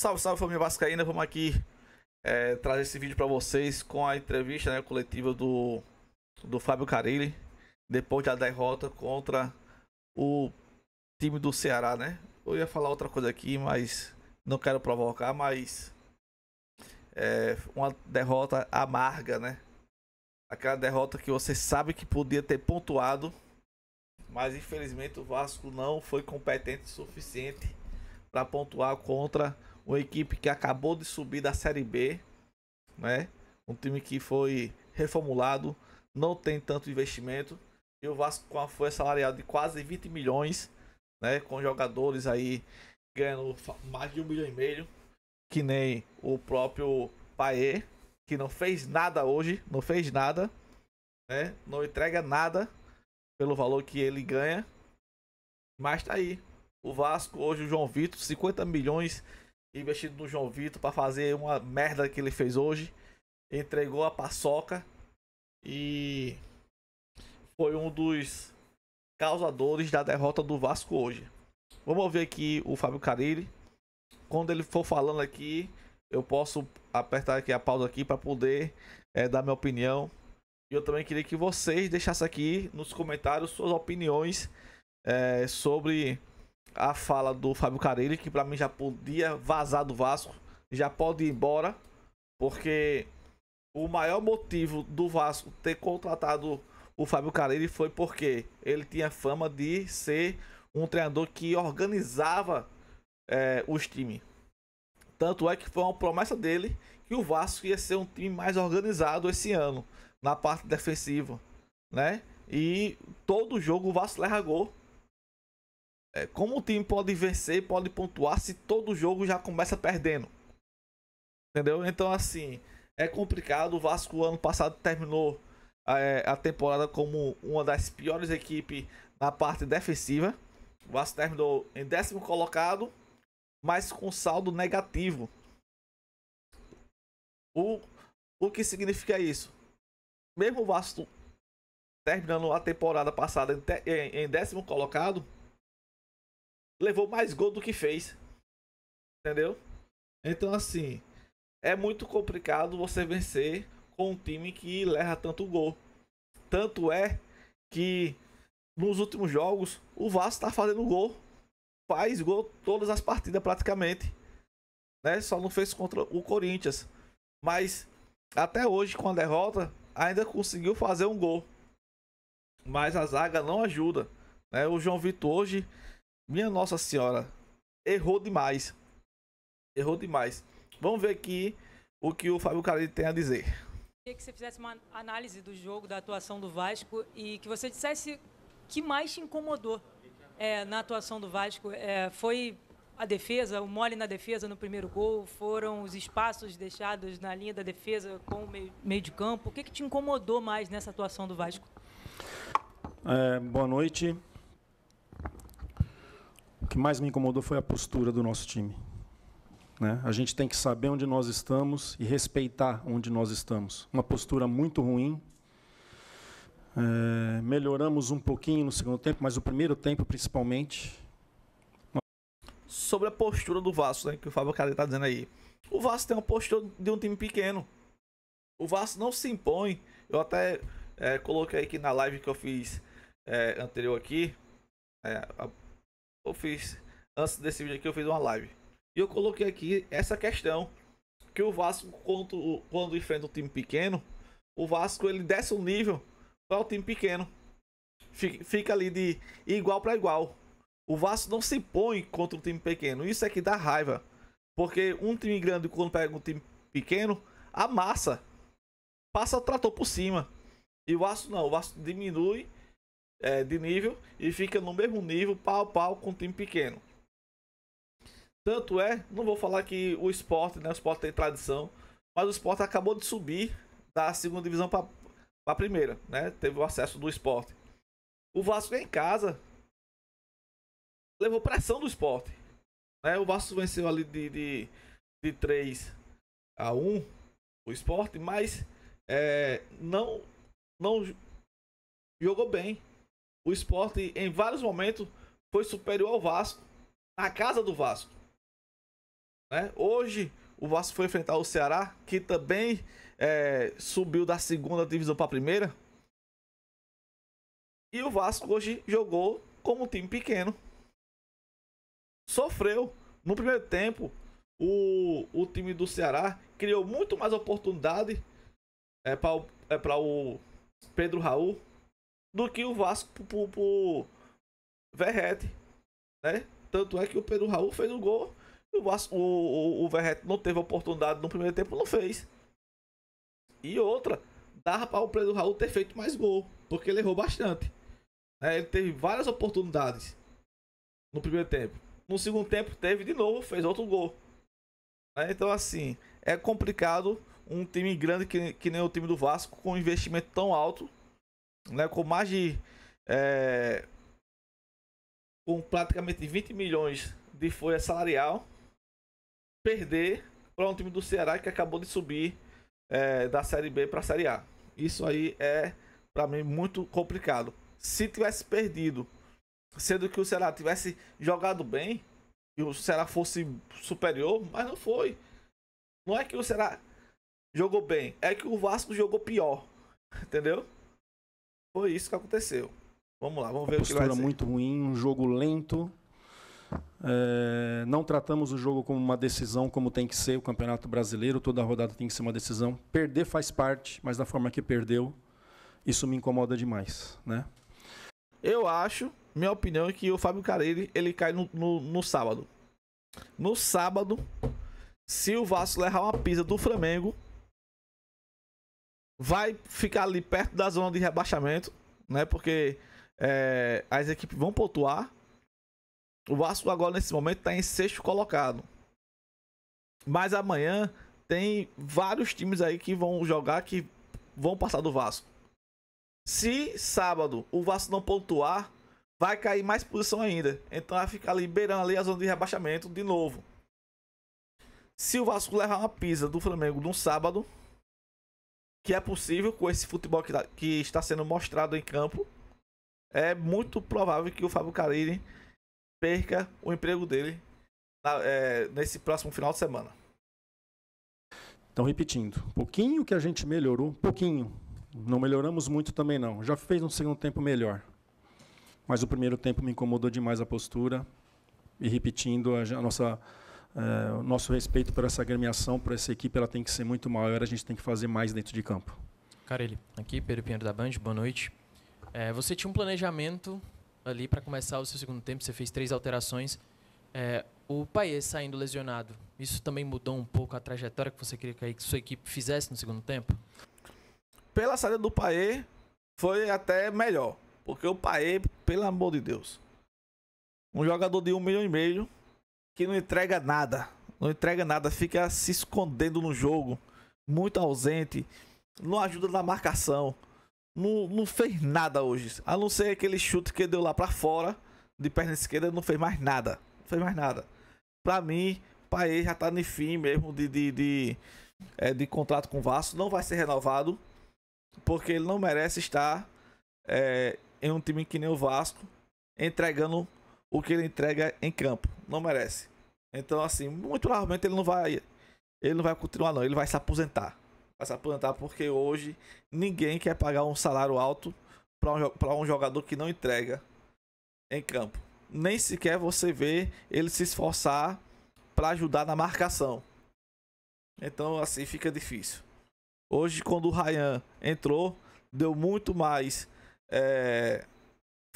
Salve, salve família vascaína, vamos aqui trazer esse vídeo para vocês com a entrevista, né, coletiva do Fábio Carille, depois da derrota contra o time do Ceará, né? Eu ia falar outra coisa aqui, mas não quero provocar, mas uma derrota amarga, né? Aquela derrota que você sabe que podia ter pontuado, mas infelizmente o Vasco não foi competente o suficiente para pontuar contra uma equipe que acabou de subir da Série B, né? Um time que foi reformulado, não tem tanto investimento, e o Vasco com a folha salarial de quase 20 milhões, né? Com jogadores aí ganhando mais de 1,5 milhão, que nem o próprio Paê, que não fez nada hoje, não fez nada, né? Não entrega nada pelo valor que ele ganha, mas tá aí. O Vasco hoje, o João Vitor, 50 milhões investido no João Vitor para fazer uma merda que ele fez hoje. Entregou a paçoca e foi um dos causadores da derrota do Vasco hoje. Vamos ouvir aqui o Fábio Carille. Quando ele for falando aqui, eu posso apertar aqui a pausa aqui para poder dar minha opinião. E eu também queria que vocês deixassem aqui nos comentários suas opiniões sobre a fala do Fábio Carille, que para mim já podia vazar do Vasco, já pode ir embora, porque o maior motivo do Vasco ter contratado o Fábio Carille foi porque ele tinha fama de ser um treinador que organizava os times. Tanto é que foi uma promessa dele que o Vasco ia ser um time mais organizado esse ano, na parte defensiva, né? E todo jogo o Vasco leva gol. Como o time pode vencer, pode pontuar se todo jogo já começa perdendo? Entendeu? Então, assim, é complicado. O Vasco ano passado terminou a temporada como uma das piores equipes na parte defensiva. O Vasco terminou em 10º colocado, mas com saldo negativo. O que significa isso? Mesmo o Vasco terminando a temporada passada em 10º colocado, levou mais gol do que fez. Entendeu? Então, assim, é muito complicado você vencer com um time que leva tanto gol. Tanto é que nos últimos jogos o Vasco tá fazendo gol. Faz gol todas as partidas praticamente, né? Só não fez contra o Corinthians. Mas até hoje, com a derrota, ainda conseguiu fazer um gol. Mas a zaga não ajuda, né? O João Vitor hoje, minha Nossa Senhora, errou demais. Errou demais. Vamos ver aqui o que o Fábio Carille tem a dizer. Queria que você fizesse uma análise do jogo, da atuação do Vasco e que você dissesse o que mais te incomodou na atuação do Vasco. Foi a defesa, o mole na defesa no primeiro gol? Foram os espaços deixados na linha da defesa com o meio de campo? O que te incomodou mais nessa atuação do Vasco? Boa noite. O que mais me incomodou foi a postura do nosso time, né? A gente tem que saber onde nós estamos e respeitar onde nós estamos. Uma postura muito ruim. Melhoramos um pouquinho no segundo tempo, mas o primeiro tempo principalmente. Sobre a postura do Vasco, né, que o Fábio Carille está dizendo aí. O Vasco tem uma postura de um time pequeno. O Vasco não se impõe. Eu até coloquei aqui na live que eu fiz anterior aqui. Eu fiz, antes desse vídeo aqui, eu fiz uma live. E eu coloquei aqui essa questão. Que o Vasco, quando enfrenta um time pequeno, o Vasco ele desce um nível para o time pequeno. Fica ali de igual para igual. O Vasco não se impõe contra um time pequeno. Isso é que dá raiva. Porque um time grande, quando pega um time pequeno, amassa. Passa o trator por cima. E o Vasco não. O Vasco diminui de nível e fica no mesmo nível, pau a pau, com um time pequeno. Tanto não vou falar que o Sport, né? O Sport tem tradição. Mas o Sport acabou de subir da segunda divisão para a primeira, né? Teve o acesso do Sport. O Vasco em casa levou pressão do Sport, né? O Vasco venceu ali de 3-1 o Sport, mas não jogou bem. O Sport em vários momentos foi superior ao Vasco, na casa do Vasco. né? Hoje, o Vasco foi enfrentar o Ceará, que também subiu da segunda divisão para a primeira. E o Vasco hoje jogou como um time pequeno. Sofreu. No primeiro tempo, o time do Ceará criou muito mais oportunidade para o Pedro Raul do que o Vasco pro Verrete, né? Tanto é que o Pedro Raul fez o gol e o Verrete não teve oportunidade no primeiro tempo, não fez. E outra, dava para o Pedro Raul ter feito mais gol, porque ele errou bastante. Ele teve várias oportunidades no primeiro tempo. No segundo tempo teve de novo, fez outro gol. Então assim, é complicado um time grande que nem o time do Vasco, com um investimento tão alto, né, com mais de com praticamente 20 milhões de folha salarial, perder para um time do Ceará que acabou de subir da Série B para a Série A. Isso aí é, para mim, muito complicado. Se tivesse perdido, sendo que o Ceará tivesse jogado bem e o Ceará fosse superior, mas não foi. Não é que o Ceará jogou bem, é que o Vasco jogou pior, entendeu? Foi isso que aconteceu. Vamos lá, vamos ver o que vai ser. Postura muito ruim, um jogo lento. Não tratamos o jogo como uma decisão, como tem que ser o Campeonato Brasileiro. Toda rodada tem que ser uma decisão. Perder faz parte, mas da forma que perdeu, isso me incomoda demais, né? Eu acho, minha opinião é que o Fábio Carille, ele cai no sábado. No sábado, se o Vasco levar uma pisa do Flamengo, vai ficar ali perto da zona de rebaixamento, né? Porque as equipes vão pontuar. O Vasco agora, nesse momento, está em sexto colocado. Mas amanhã tem vários times aí que vão jogar, que vão passar do Vasco. Se sábado o Vasco não pontuar, vai cair mais posição ainda. Então vai ficar liberando ali a zona de rebaixamento de novo. Se o Vasco levar uma pisa do Flamengo no sábado, que é possível com esse futebol que está sendo mostrado em campo, é muito provável que o Fábio Carille perca o emprego dele nesse próximo final de semana. Então, repetindo, um pouquinho que a gente melhorou, pouquinho. Não melhoramos muito também não. Já fez um segundo tempo melhor. Mas o primeiro tempo me incomodou demais a postura. E repetindo, o nosso respeito por essa agremiação, por essa equipe, ela tem que ser muito maior, a gente tem que fazer mais dentro de campo. Carille, aqui, Pedro Pinheiro da Band, boa noite. Você tinha um planejamento ali para começar o seu segundo tempo, você fez 3 alterações. O Payet saindo lesionado, isso também mudou um pouco a trajetória que você queria que sua equipe fizesse no segundo tempo? Pela saída do Payet, foi até melhor. Porque o Payet, pelo amor de Deus, um jogador de 1,5 milhão que não entrega nada. Não entrega nada, fica se escondendo no jogo, muito ausente, não ajuda na marcação. Não fez nada hoje. A não ser aquele chute que deu lá pra fora, de perna esquerda, não fez mais nada. Não fez mais nada. Pra mim, o Payet já tá no fim mesmo de contrato com o Vasco. Não vai ser renovado, porque ele não merece estar em um time que nem o Vasco, entregando o que ele entrega em campo. Não merece. Então, assim, muito provavelmente ele não vai continuar não. Ele vai se aposentar. Vai se aposentar porque hoje ninguém quer pagar um salário alto para um jogador que não entrega em campo. Nem sequer você vê ele se esforçar para ajudar na marcação. Então, assim, fica difícil. Hoje, quando o Ryan entrou, deu muito mais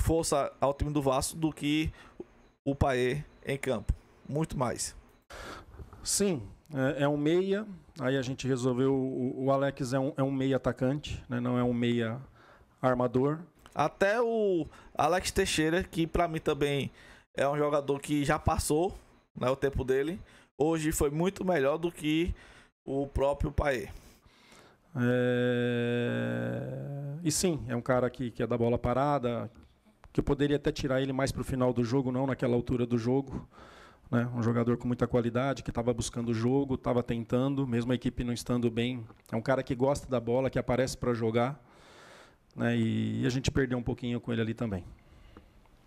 força ao time do Vasco do que o Payet em campo. Muito mais. Sim, é um meia. Aí a gente resolveu, o Alex é um meia atacante, né? Não é um meia armador. Até o Alex Teixeira, que para mim também é um jogador que já passou, né, o tempo dele, hoje foi muito melhor do que o próprio Payet. E sim, é um cara que é da bola parada, que eu poderia até tirar ele mais para o final do jogo, não naquela altura do jogo. Né? Um jogador com muita qualidade, que estava buscando o jogo, estava tentando, mesmo a equipe não estando bem. É um cara que gosta da bola, que aparece para jogar. Né? E a gente perdeu um pouquinho com ele ali também.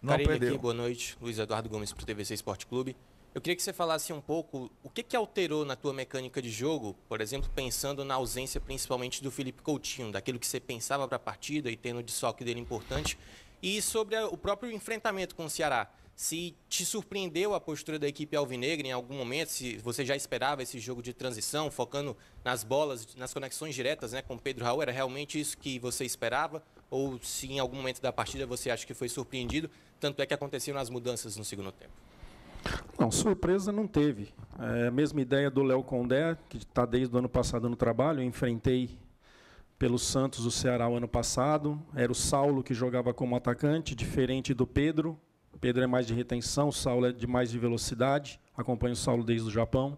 Carille aqui, boa noite. Luiz Eduardo Gomes para o TVC Esporte Clube. Eu queria que você falasse um pouco o que alterou na tua mecânica de jogo, por exemplo, pensando na ausência principalmente do Felipe Coutinho, daquilo que você pensava para a partida e tendo o desfalque dele importante, e sobre o próprio enfrentamento com o Ceará. Se te surpreendeu a postura da equipe alvinegra em algum momento, se você já esperava esse jogo de transição, focando nas bolas, nas conexões diretas, né, com o Pedro Raul, era realmente isso que você esperava? Ou se em algum momento da partida você acha que foi surpreendido, tanto é que aconteceram as mudanças no segundo tempo? Não, surpresa não teve. É a mesma ideia do Léo Condé, que está desde o ano passado no trabalho. Eu enfrentei pelo Santos o Ceará o ano passado. Era o Saulo que jogava como atacante, diferente do Pedro. O Pedro é mais de retenção, o Saulo é de mais de velocidade. Acompanho o Saulo desde o Japão.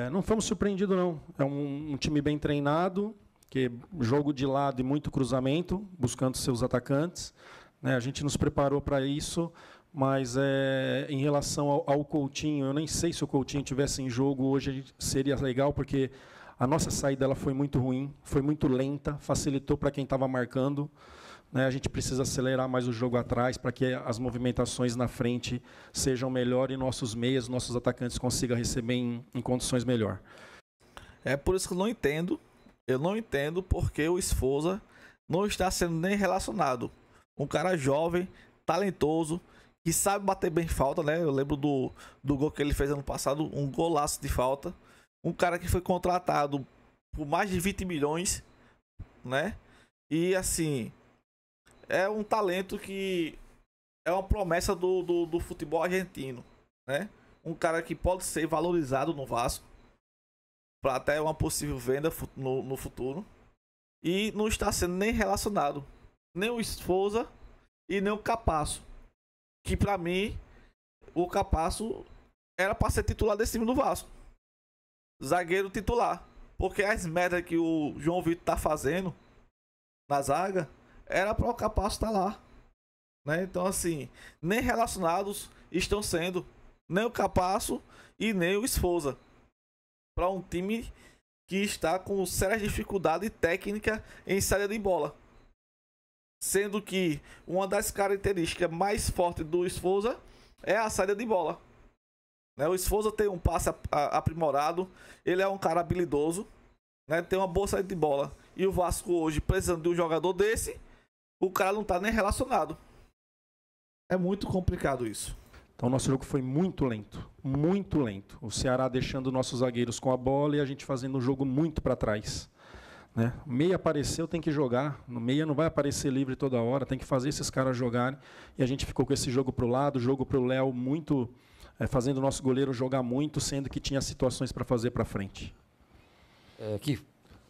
Não fomos surpreendidos, não. É um time bem treinado, que jogo de lado e muito cruzamento, buscando seus atacantes. A gente nos preparou para isso. Mas em relação ao Coutinho, eu nem sei se o Coutinho tivesse em jogo hoje seria legal, porque a nossa saída ela foi muito ruim, foi muito lenta, facilitou para quem estava marcando. A gente precisa acelerar mais o jogo atrás para que as movimentações na frente sejam melhores e nossos meias, nossos atacantes consigam receber em condições melhor. É por isso que eu não entendo porque o Sforza não está sendo nem relacionado. Um cara jovem, talentoso, que sabe bater bem falta, né? Eu lembro do gol que ele fez ano passado, um golaço de falta. Um cara que foi contratado por mais de 20 milhões, né? E assim, é um talento que é uma promessa do futebol argentino, né? Um cara que pode ser valorizado no Vasco para até uma possível venda no futuro. E não está sendo nem relacionado. Nem o Sforza e nem o Capasso. Que pra mim, o Capasso era pra ser titular desse time do Vasco. Zagueiro titular. Porque as merdas que o João Vitor tá fazendo na zaga, era pra o Capasso estar lá. Né? Então assim, nem relacionados estão sendo nem o Capasso e nem o Sforza. Pra um time que está com sérias dificuldades técnicas em saída de bola. Sendo que uma das características mais fortes do Sforza é a saída de bola. O Sforza tem um passe aprimorado, ele é um cara habilidoso, tem uma boa saída de bola. E o Vasco hoje, precisando de um jogador desse, o cara não está nem relacionado. É muito complicado isso. Então o nosso jogo foi muito lento, muito lento. O Ceará deixando nossos zagueiros com a bola e a gente fazendo o jogo muito para trás. Meia apareceu, tem que jogar. No meia não vai aparecer livre toda hora, tem que fazer esses caras jogarem. E a gente ficou com esse jogo para o lado, jogo para o Léo muito, fazendo o nosso goleiro jogar muito, sendo que tinha situações para fazer para frente.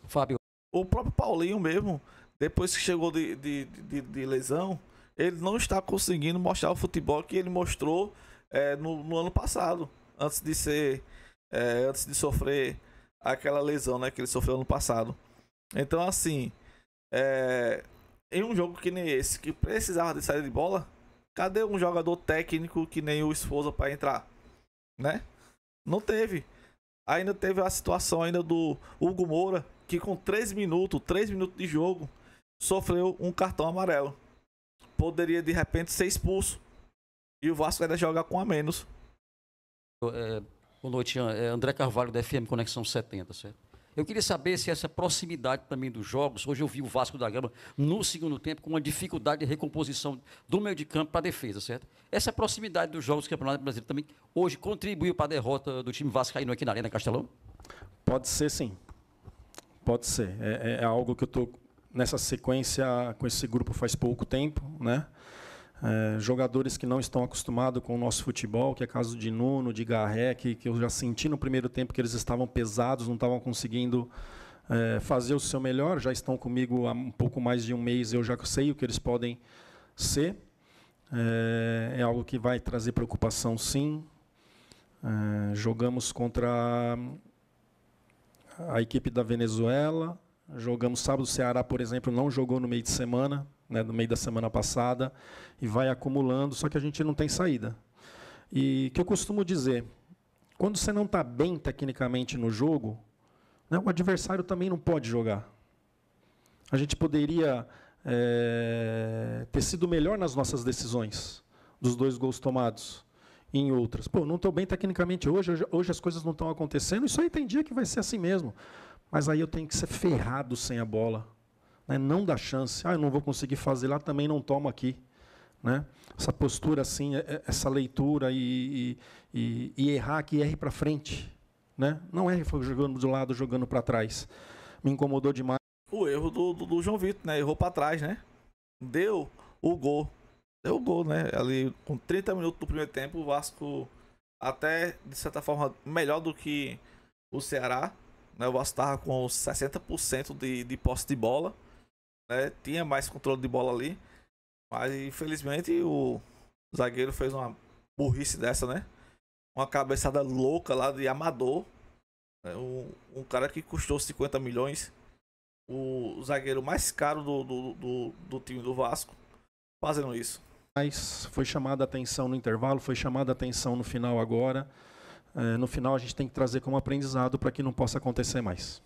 Fábio. O próprio Paulinho mesmo, depois que chegou de lesão, ele não está conseguindo mostrar o futebol que ele mostrou no ano passado, antes de sofrer aquela lesão, que ele sofreu ano passado. Então assim, em um jogo que nem esse, que precisava de saída de bola, cadê um jogador técnico que nem o Sforza para entrar? Não teve. Ainda teve a situação ainda do Hugo Moura, que com 3 minutos de jogo, sofreu um cartão amarelo. Poderia de repente ser expulso. E o Vasco ainda joga com a menos. Boa noite, André Carvalho, da FM Conexão 70, certo? Eu queria saber se essa proximidade também dos jogos, hoje eu vi o Vasco da Gama no segundo tempo com uma dificuldade de recomposição do meio de campo para a defesa, certo? Essa proximidade dos jogos do Campeonato Brasileiro também hoje contribuiu para a derrota do time vascaíno aqui na Arena Castelão? Pode ser, sim. Pode ser. É algo que eu estou nessa sequência com esse grupo faz pouco tempo, jogadores que não estão acostumados com o nosso futebol, que é caso de Nuno, de Garré, que eu já senti no primeiro tempo que eles estavam pesados, não estavam conseguindo fazer o seu melhor, já estão comigo há um pouco mais de um mês, eu já sei o que eles podem ser. É algo que vai trazer preocupação, sim. Jogamos contra a equipe da Venezuela, jogamos sábado, o Ceará, por exemplo, não jogou no meio de semana, no meio da semana passada, e vai acumulando, só que a gente não tem saída. E o que eu costumo dizer, quando você não está bem tecnicamente no jogo, o adversário também não pode jogar. A gente poderia ter sido melhor nas nossas decisões, dos 2 gols tomados. em outras. Pô, não estou bem tecnicamente hoje as coisas não estão acontecendo, isso aí tem dia que vai ser assim mesmo. Mas aí eu tenho que ser ferrado sem a bola. Né? Não dá chance. Eu não vou conseguir fazer lá, também não tomo aqui. Né? Essa postura assim, essa leitura e errar, que erre para frente. Né? Não erre jogando do lado, jogando para trás. Me incomodou demais. O erro do João Vitor, né? Errou para trás, né? Deu o gol. Deu o gol, né? Ali com 30 minutos do primeiro tempo, o Vasco até, de certa forma, melhor do que o Ceará. Né? O Vasco estava com 60% de posse de bola. Né? Tinha mais controle de bola ali. Mas, infelizmente, o zagueiro fez uma burrice dessa, né? Uma cabeçada louca lá de amador. Né? Um cara que custou 50 milhões. O zagueiro mais caro do time do Vasco fazendo isso. Mas foi chamada a atenção no intervalo, foi chamada a atenção no final agora. No final a gente tem que trazer como aprendizado para que não possa acontecer mais.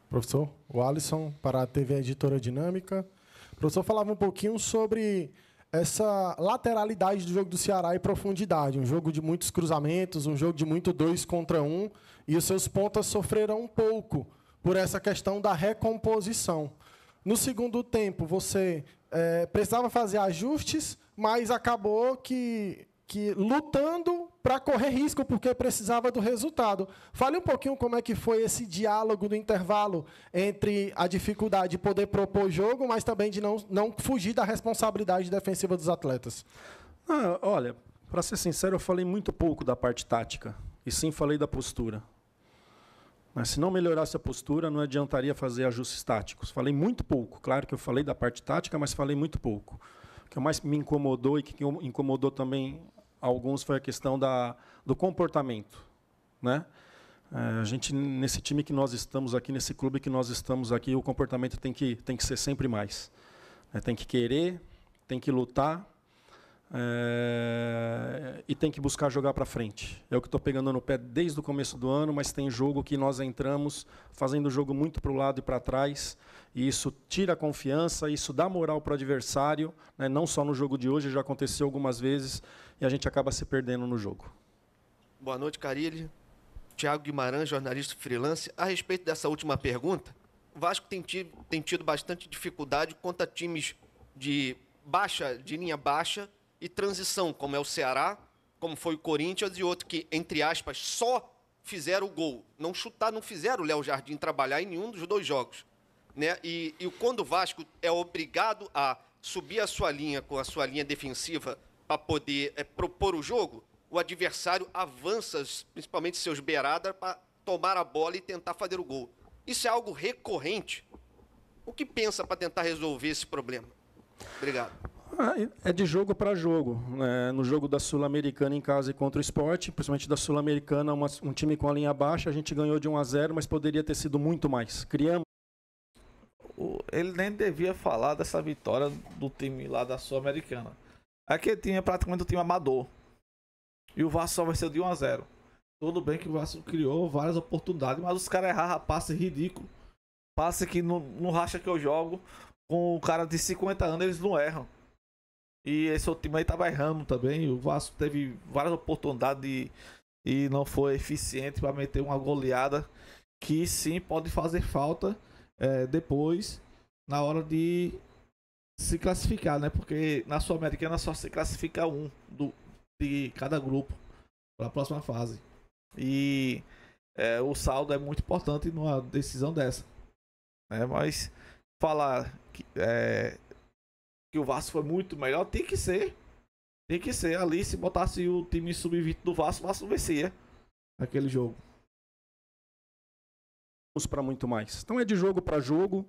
Professor, o Alisson para a TV Editora Dinâmica. O professor falava um pouquinho sobre essa lateralidade do jogo do Ceará e profundidade. Um jogo de muitos cruzamentos, um jogo de muito 2 contra 1. E os seus pontas sofreram um pouco por essa questão da recomposição. No segundo tempo, você precisava fazer ajustes, mas acabou que lutando para correr risco, porque precisava do resultado. Fale um pouquinho como é que foi esse diálogo do intervalo entre a dificuldade de poder propor jogo, mas também de não fugir da responsabilidade defensiva dos atletas. Olha, para ser sincero, eu falei muito pouco da parte tática, e sim falei da postura. Mas se não melhorasse a postura, não adiantaria fazer ajustes táticos. Falei muito pouco. Claro que eu falei da parte tática, mas falei muito pouco. O que mais me incomodou e que incomodou também alguns foi a questão do comportamento. Né? A gente, nesse time que nós estamos aqui, nesse clube que nós estamos aqui, o comportamento tem que ser sempre mais. Tem que querer, tem que lutar. E tem que buscar jogar para frente. É o que estou pegando no pé desde o começo do ano, mas tem jogo que nós entramos fazendo o jogo muito para o lado e para trás, e isso tira a confiança, isso dá moral para o adversário, né? Não só no jogo de hoje, já aconteceu algumas vezes, e a gente acaba se perdendo no jogo. Boa noite, Carille. Thiago Guimarães, jornalista freelance. A respeito dessa última pergunta, o Vasco tem tido bastante dificuldade contra times de linha baixa, e transição, como é o Ceará, como foi o Corinthians, e outro que, entre aspas, só fizeram o gol. Não fizeram o Léo Jardim trabalhar em nenhum dos 2 jogos. Né? E quando o Vasco é obrigado a subir a sua linha com a sua linha defensiva para poder propor o jogo, o adversário avança, principalmente seus beiradas, para tomar a bola e tentar fazer o gol. Isso é algo recorrente. O que pensa para tentar resolver esse problema? Obrigado. É de jogo para jogo. No jogo da Sul-Americana em casa e contra o Sport, principalmente da Sul-Americana, um time com a linha baixa, a gente ganhou de 1-0, mas poderia ter sido muito mais. Criamos. Ele nem devia falar dessa vitória do time lá da Sul-Americana. Aquele time é praticamente um time amador. E o Vasco só venceu de 1-0. Tudo bem que o Vasco criou várias oportunidades, mas os caras erraram passe ridículo. Passe que no racha que eu jogo, com um cara de 50 anos, eles não erram. E esse outro time aí tava errando também. O Vasco teve várias oportunidades e não foi eficiente para meter uma goleada que sim pode fazer falta depois, na hora de se classificar, né? Porque na Sul-Americana só se classifica um de cada grupo para a próxima fase. E o saldo é muito importante numa decisão dessa. Mas falar que o Vasco foi muito melhor, tem que ser. Tem que ser. Ali, se botasse o time sub-20 do Vasco, o Vasco vencia aquele jogo. Para muito mais. Então é de jogo para jogo.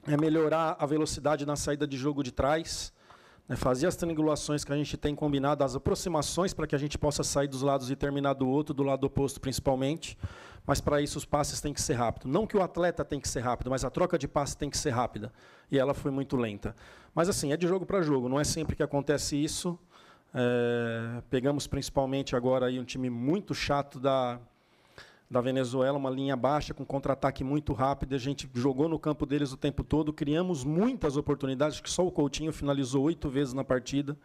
Melhorar a velocidade na saída de jogo de trás. Fazer as triangulações que a gente tem combinado, as aproximações para que a gente possa sair dos lados e terminar do outro, do lado oposto principalmente. Mas para isso os passes têm que ser rápidos. Não que o atleta tem que ser rápido, mas a troca de passes tem que ser rápida. E ela foi muito lenta. Mas assim, é de jogo para jogo, não é sempre que acontece isso. Pegamos principalmente agora aí um time muito chato da Venezuela, uma linha baixa, com contra-ataque muito rápido. A gente jogou no campo deles o tempo todo, criamos muitas oportunidades, que só o Coutinho finalizou 8 vezes na partida.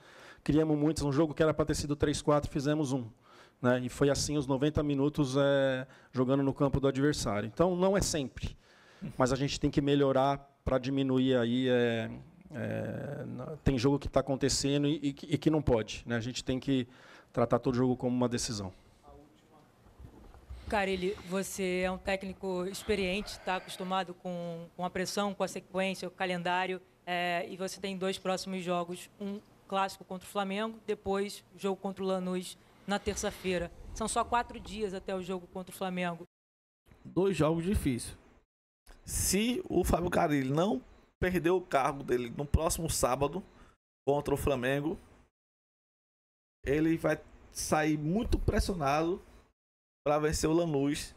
Criamos muitas, um jogo que era para ter sido 3-4, fizemos 1. Né? E foi assim os 90 minutos jogando no campo do adversário. Então, não é sempre, mas a gente tem que melhorar para diminuir aí. Tem jogo que está acontecendo e que não pode. Né? A gente tem que tratar todo jogo como uma decisão. Carille, você é um técnico experiente, está acostumado com a pressão, com a sequência, o calendário, e você tem 2 próximos jogos, um clássico contra o Flamengo, depois jogo contra o Lanús na terça-feira. São só 4 dias até o jogo contra o Flamengo. 2 jogos difíceis. Se o Fábio Carille não perder o cargo dele no próximo sábado contra o Flamengo, ele vai sair muito pressionado para vencer o Lanús,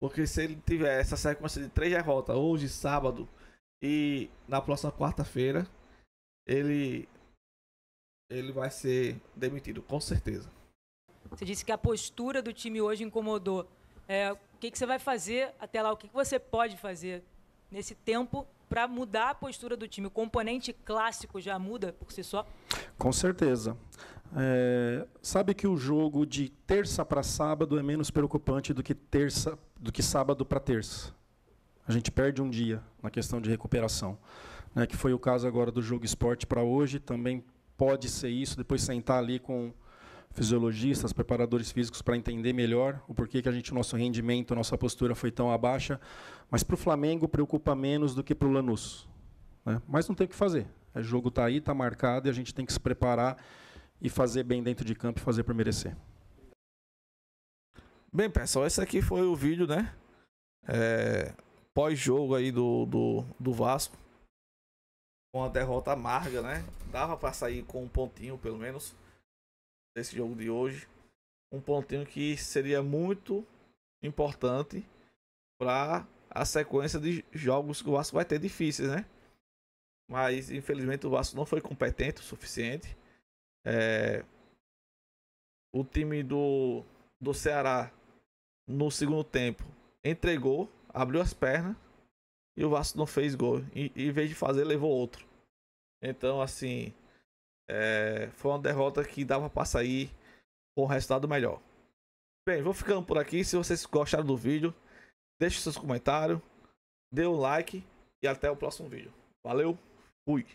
porque se ele tiver essa sequência de 3 derrotas hoje, sábado e na próxima quarta-feira, ele vai ser demitido, com certeza. Você disse que a postura do time hoje incomodou. O que você vai fazer até lá? O que você pode fazer nesse tempo para mudar a postura do time? O componente clássico já muda por si só? Com certeza. Sabe que o jogo de terça para sábado é menos preocupante do que sábado para terça. A gente perde um dia na questão de recuperação, né, que foi o caso agora do jogo Sport para hoje. Também pode ser isso, depois sentar ali com fisiologistas, preparadores físicos para entender melhor o porquê que nosso rendimento, nossa postura foi tão abaixa. Mas para o Flamengo preocupa menos do que para o Lanús, né? Mas não tem o que fazer. O jogo está aí, está marcado e a gente tem que se preparar e fazer bem dentro de campo e fazer por merecer. Bem, pessoal, esse aqui foi o vídeo, né? Pós-jogo aí do Vasco. Com a derrota amarga, né? Dava para sair com um pontinho, pelo menos, desse jogo de hoje. Um pontinho que seria muito importante para a sequência de jogos que o Vasco vai ter difíceis, né? Mas, infelizmente, o Vasco não foi competente o suficiente. O time do Ceará, no segundo tempo, entregou, abriu as pernas e o Vasco não fez gol. E em vez de fazer, levou outro. Então, assim, foi uma derrota que dava para sair com um resultado melhor. Bem, vou ficando por aqui. Se vocês gostaram do vídeo, deixe seus comentários, dê um like e até o próximo vídeo. Valeu, fui!